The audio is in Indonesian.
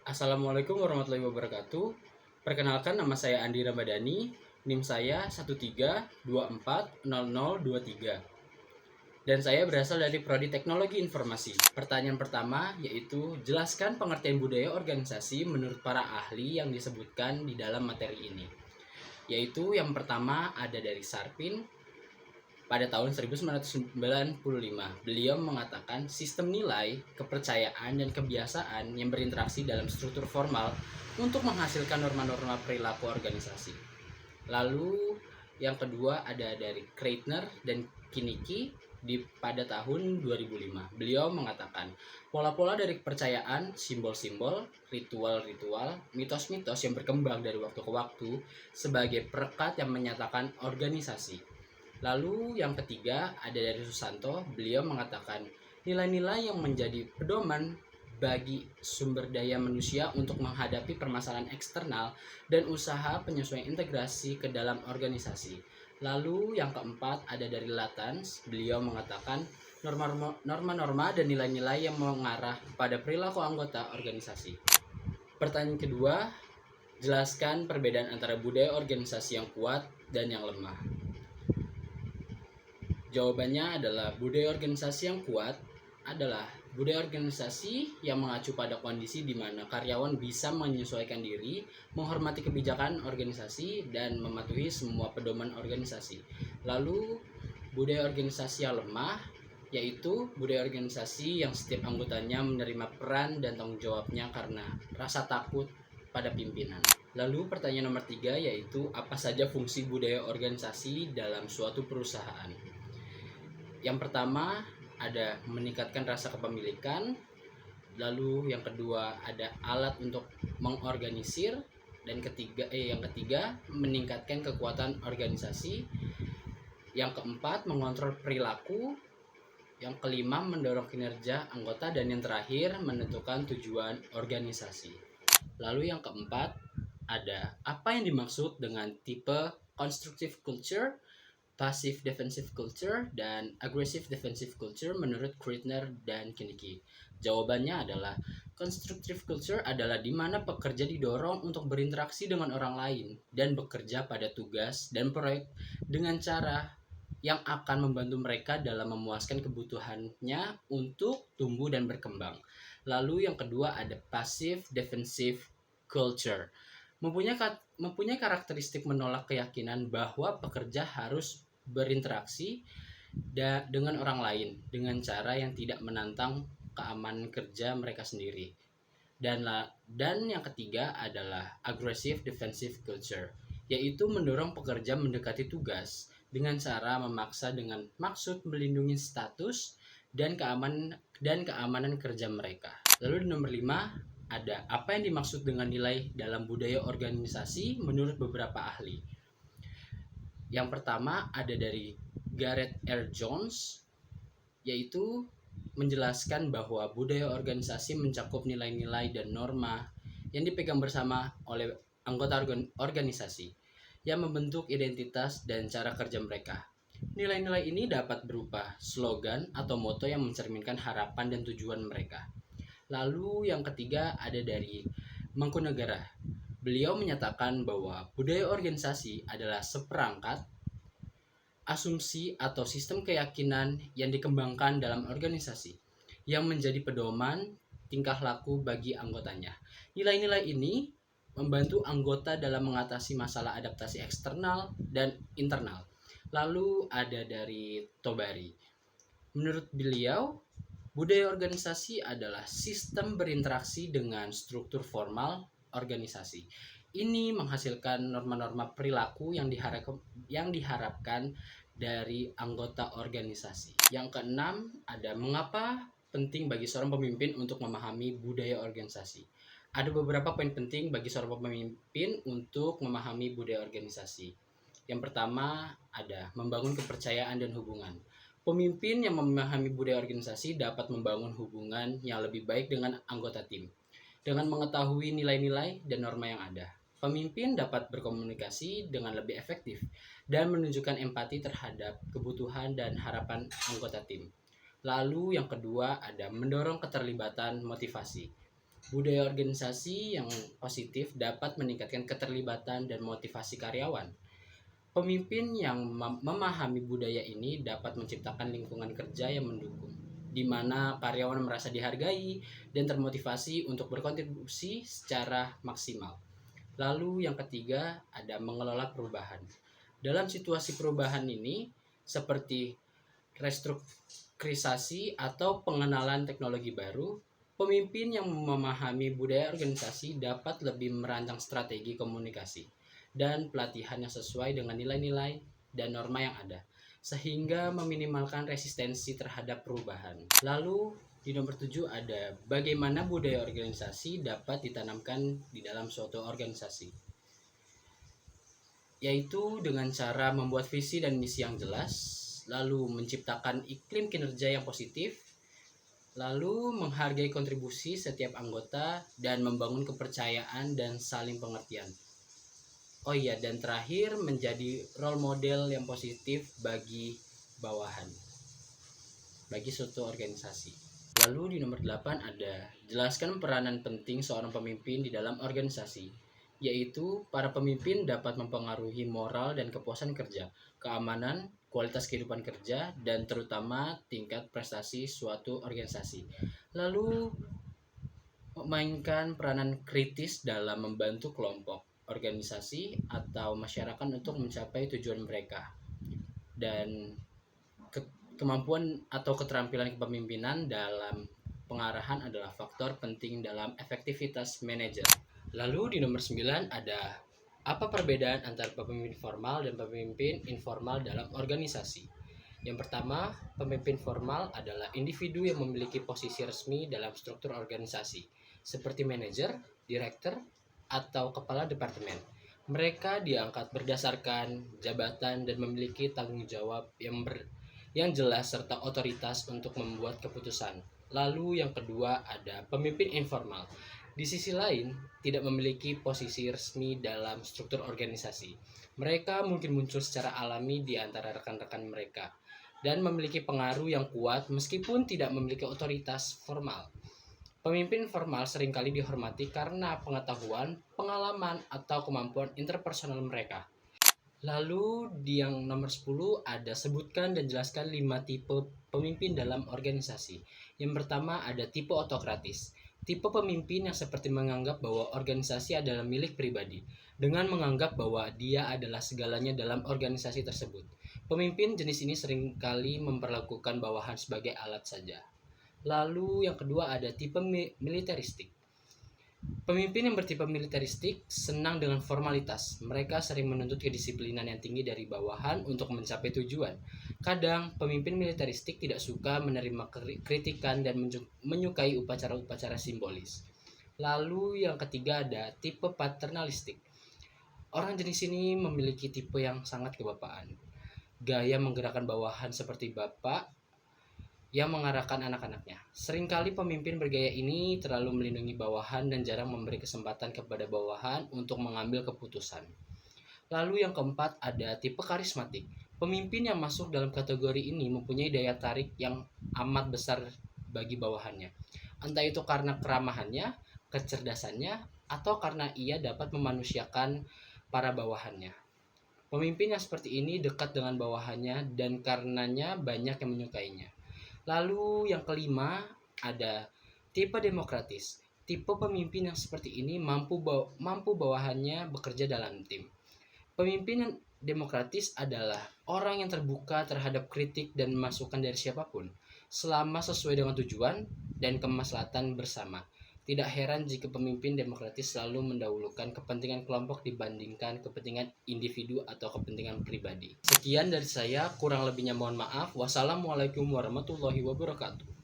Assalamualaikum warahmatullahi wabarakatuh. Perkenalkan, nama saya Andi Ramadhani. NIM saya 13240023. Dan saya berasal dari Prodi Teknologi Informasi. Pertanyaan pertama yaitu, jelaskan pengertian budaya organisasi menurut para ahli yang disebutkan di dalam materi ini. Yaitu yang pertama ada dari Sarpin pada tahun 1995. Beliau mengatakan sistem nilai, kepercayaan, dan kebiasaan yang berinteraksi dalam struktur formal untuk menghasilkan norma-norma perilaku organisasi. Lalu yang kedua ada dari Kreitner dan Kiniki pada tahun 2005. Beliau mengatakan pola-pola dari kepercayaan, simbol-simbol, ritual-ritual, mitos-mitos yang berkembang dari waktu ke waktu sebagai perekat yang menyatakan organisasi. Lalu yang ketiga ada dari Susanto. Beliau mengatakan nilai-nilai yang menjadi pedoman bagi sumber daya manusia untuk menghadapi permasalahan eksternal dan usaha penyesuaian integrasi ke dalam organisasi. Lalu yang keempat ada dari Latans. Beliau mengatakan norma-norma dan nilai-nilai yang mengarah pada perilaku anggota organisasi. Pertanyaan kedua, jelaskan perbedaan antara budaya organisasi yang kuat dan yang lemah. Jawabannya adalah budaya organisasi yang kuat adalah budaya organisasi yang mengacu pada kondisi di mana karyawan bisa menyesuaikan diri, menghormati kebijakan organisasi, dan mematuhi semua pedoman organisasi. Lalu, budaya organisasi yang lemah yaitu budaya organisasi yang setiap anggotanya menerima peran dan tanggung jawabnya karena rasa takut pada pimpinan. Lalu pertanyaan nomor 3 yaitu apa saja fungsi budaya organisasi dalam suatu perusahaan. Yang pertama ada meningkatkan rasa kepemilikan, lalu yang kedua ada alat untuk mengorganisir, dan yang ketiga meningkatkan kekuatan organisasi, yang keempat mengontrol perilaku, yang kelima mendorong kinerja anggota, dan yang terakhir menentukan tujuan organisasi. Lalu yang keempat ada apa yang dimaksud dengan tipe constructive culture, passive defensive culture, dan aggressive defensive culture menurut Kreitner dan Kiniki. Jawabannya adalah constructive culture adalah di mana pekerja didorong untuk berinteraksi dengan orang lain dan bekerja pada tugas dan proyek dengan cara yang akan membantu mereka dalam memuaskan kebutuhannya untuk tumbuh dan berkembang. Lalu yang kedua ada passive defensive culture. Mempunyai karakteristik menolak keyakinan bahwa pekerja harus berinteraksi dengan orang lain dengan cara yang tidak menantang keamanan kerja mereka sendiri. Dan yang ketiga adalah aggressive defensive culture, yaitu mendorong pekerja mendekati tugas dengan cara memaksa dengan maksud melindungi status dan keamanan kerja mereka. Lalu di nomor 5 ada apa yang dimaksud dengan nilai dalam budaya organisasi menurut beberapa ahli. Yang pertama ada dari Gareth R. Jones, yaitu menjelaskan bahwa budaya organisasi mencakup nilai-nilai dan norma yang dipegang bersama oleh anggota organisasi yang membentuk identitas dan cara kerja mereka. Nilai-nilai ini dapat berupa slogan atau moto yang mencerminkan harapan dan tujuan mereka. Lalu yang ketiga ada dari Mangkunegara. Beliau menyatakan bahwa budaya organisasi adalah seperangkat asumsi atau sistem keyakinan yang dikembangkan dalam organisasi yang menjadi pedoman tingkah laku bagi anggotanya. Nilai-nilai ini membantu anggota dalam mengatasi masalah adaptasi eksternal dan internal. Lalu ada dari Tobari. Menurut beliau, budaya organisasi adalah sistem berinteraksi dengan struktur formal organisasi. Ini menghasilkan norma-norma perilaku yang diharapkan dari anggota organisasi. Yang keenam ada mengapa penting bagi seorang pemimpin untuk memahami budaya organisasi. Ada beberapa poin penting bagi seorang pemimpin untuk memahami budaya organisasi. Yang pertama ada membangun kepercayaan dan hubungan. Pemimpin yang memahami budaya organisasi dapat membangun hubungan yang lebih baik dengan anggota tim. Dengan mengetahui nilai-nilai dan norma yang ada, pemimpin dapat berkomunikasi dengan lebih efektif dan menunjukkan empati terhadap kebutuhan dan harapan anggota tim. Lalu yang kedua ada mendorong keterlibatan motivasi. Budaya organisasi yang positif dapat meningkatkan keterlibatan dan motivasi karyawan. Pemimpin yang memahami budaya ini dapat menciptakan lingkungan kerja yang mendukung, di mana karyawan merasa dihargai dan termotivasi untuk berkontribusi secara maksimal. Lalu yang ketiga ada mengelola perubahan. Dalam situasi perubahan ini, seperti restrukturisasi atau pengenalan teknologi baru, pemimpin yang memahami budaya organisasi dapat lebih merancang strategi komunikasi dan pelatihan yang sesuai dengan nilai-nilai dan norma yang ada, sehingga meminimalkan resistensi terhadap perubahan. Lalu di nomor 7 ada bagaimana budaya organisasi dapat ditanamkan di dalam suatu organisasi, yaitu dengan cara membuat visi dan misi yang jelas, lalu menciptakan iklim kinerja yang positif, lalu menghargai kontribusi setiap anggota dan membangun kepercayaan dan saling pengertian. Oh iya, dan terakhir menjadi role model yang positif bagi bawahan, bagi suatu organisasi. Lalu di nomor 8 ada jelaskan peranan penting seorang pemimpin di dalam organisasi, yaitu para pemimpin dapat mempengaruhi moral dan kepuasan kerja, keamanan, kualitas kehidupan kerja, dan terutama tingkat prestasi suatu organisasi. Lalu memainkan peranan kritis dalam membantu kelompok, organisasi, atau masyarakat untuk mencapai tujuan mereka. Dan kemampuan atau keterampilan kepemimpinan dalam pengarahan adalah faktor penting dalam efektivitas manajer. Lalu di nomor 9 ada apa perbedaan antara pemimpin formal dan pemimpin informal dalam organisasi? Yang pertama, pemimpin formal adalah individu yang memiliki posisi resmi dalam struktur organisasi, seperti manajer, direktur, atau kepala departemen. Mereka diangkat berdasarkan jabatan dan memiliki tanggung jawab yang jelas serta otoritas untuk membuat keputusan. Lalu yang kedua ada pemimpin informal. Di sisi lain, tidak memiliki posisi resmi dalam struktur organisasi. Mereka mungkin muncul secara alami di antara rekan-rekan mereka dan memiliki pengaruh yang kuat meskipun tidak memiliki otoritas formal. Pemimpin formal seringkali dihormati karena pengetahuan, pengalaman, atau kemampuan interpersonal mereka. Lalu di yang nomor 10 ada sebutkan dan jelaskan 5 tipe pemimpin dalam organisasi. Yang pertama ada tipe otokratis. Tipe pemimpin yang seperti menganggap bahwa organisasi adalah milik pribadi, dengan menganggap bahwa dia adalah segalanya dalam organisasi tersebut. Pemimpin jenis ini seringkali memperlakukan bawahan sebagai alat saja. Lalu yang kedua ada tipe militeristik. Pemimpin yang bertipe militeristik senang dengan formalitas. Mereka sering menuntut kedisiplinan yang tinggi dari bawahan untuk mencapai tujuan. Kadang, pemimpin militeristik tidak suka menerima kritikan dan menyukai upacara-upacara simbolis. Lalu yang ketiga ada tipe paternalistik. Orang jenis ini memiliki tipe yang sangat kebapaan. Gaya menggerakkan bawahan seperti bapak yang mengarahkan anak-anaknya. Seringkali pemimpin bergaya ini terlalu melindungi bawahan dan jarang memberi kesempatan kepada bawahan untuk mengambil keputusan. Lalu yang keempat ada tipe karismatik. Pemimpin yang masuk dalam kategori ini mempunyai daya tarik yang amat besar bagi bawahannya. Entah itu karena keramahannya, kecerdasannya, atau karena ia dapat memanusiakan para bawahannya. Pemimpin yang seperti ini dekat dengan bawahannya dan karenanya banyak yang menyukainya. Lalu yang kelima ada tipe demokratis. Tipe pemimpin yang seperti ini mampu bawahannya bekerja dalam tim. Pemimpin yang demokratis adalah orang yang terbuka terhadap kritik dan masukan dari siapapun, selama sesuai dengan tujuan dan kemaslahatan bersama. Tidak heran jika pemimpin demokratis selalu mendahulukan kepentingan kelompok dibandingkan kepentingan individu atau kepentingan pribadi. Sekian dari saya, kurang lebihnya mohon maaf. Wassalamualaikum warahmatullahi wabarakatuh.